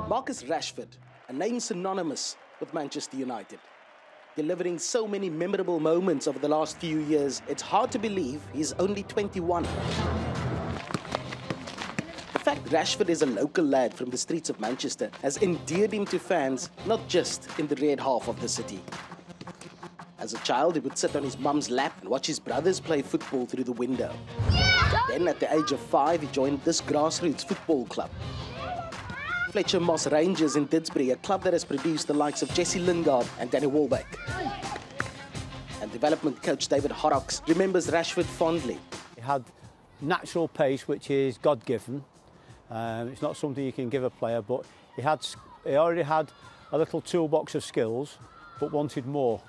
Marcus Rashford, a name synonymous with Manchester United. Delivering so many memorable moments over the last few years, it's hard to believe he's only 21. The fact Rashford is a local lad from the streets of Manchester has endeared him to fans, not just in the red half of the city. As a child, he would sit on his mum's lap and watch his brothers play football through the window. Then, at the age of 5, he joined this grassroots football club. Fletcher Moss Rangers in Didsbury, a club that has produced the likes of Jesse Lingard and Danny Welbeck. And development coach David Horrocks remembers Rashford fondly. He had natural pace, which is God-given. It's not something you can give a player, but he already had a little toolbox of skills, but wanted more.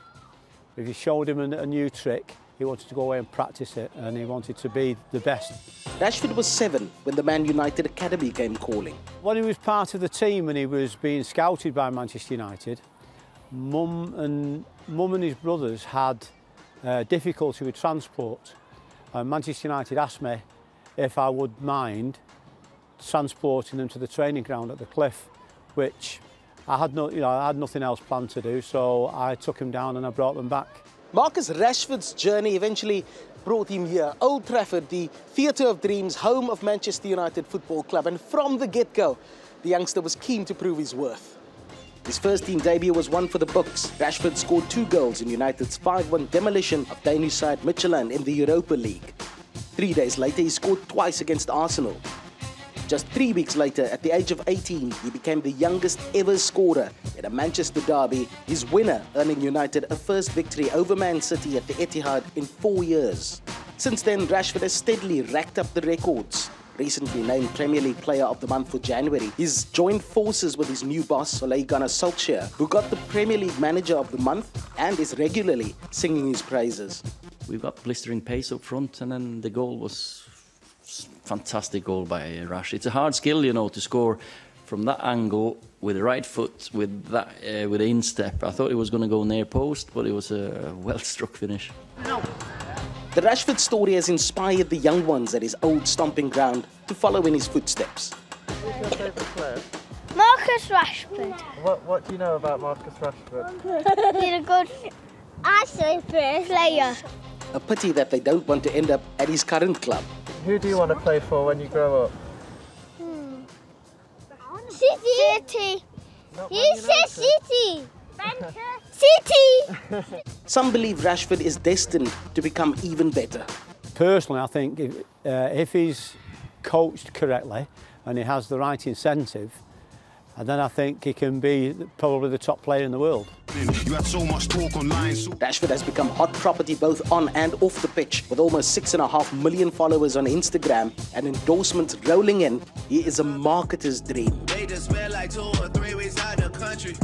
If you showed him a new trick, he wanted to go away and practice it, and he wanted to be the best. Rashford was 7 when the Man United Academy came calling. When he was part of the team and he was being scouted by Manchester United, Mum and his brothers had difficulty with transport. Manchester United asked me if I would mind transporting them to the training ground at the Cliff, which I had nothing else planned to do, so I took him down and I brought them back. Marcus Rashford's journey eventually brought him here, Old Trafford, the theatre of dreams, home of Manchester United Football Club. And from the get-go, the youngster was keen to prove his worth. His first team debut was one for the books. Rashford scored 2 goals in United's 5-1 demolition of Danish side Midtjylland in the Europa League. 3 days later, he scored twice against Arsenal. Just 3 weeks later, at the age of 18, he became the youngest ever scorer in a Manchester derby, his winner earning United a first victory over Man City at the Etihad in 4 years. Since then, Rashford has steadily racked up the records. Recently named Premier League Player of the Month for January, he's joined forces with his new boss, Ole Gunnar Solskjaer, who got the Premier League Manager of the Month and is regularly singing his praises. We've got blistering pace up front, and then the goal was fantastic goal by Rash. It's a hard skill, you know, to score from that angle with the right foot, with the instep. I thought it was going to go near post, but it was a well-struck finish. No. The Rashford story has inspired the young ones at his old stomping ground to follow in his footsteps. Who's your favourite player? Marcus Rashford. What do you know about Marcus Rashford? He's a good player. A pity that they don't want to end up at his current club. Who do you want to play for when you grow up? City. You said City. City. Some believe Rashford is destined to become even better. Personally, I think if he's coached correctly and he has the right incentive, and then I think he can be probably the top player in the world. You had so much talk online. Rashford has become hot property both on and off the pitch. With almost 6.5 million followers on Instagram and endorsements rolling in, he is a marketer's dream. They just spent like 2 or 3 weeks out of the country.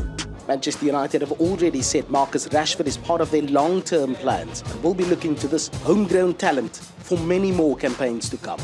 Manchester United have already said Marcus Rashford is part of their long-term plans and will be looking to this homegrown talent for many more campaigns to come.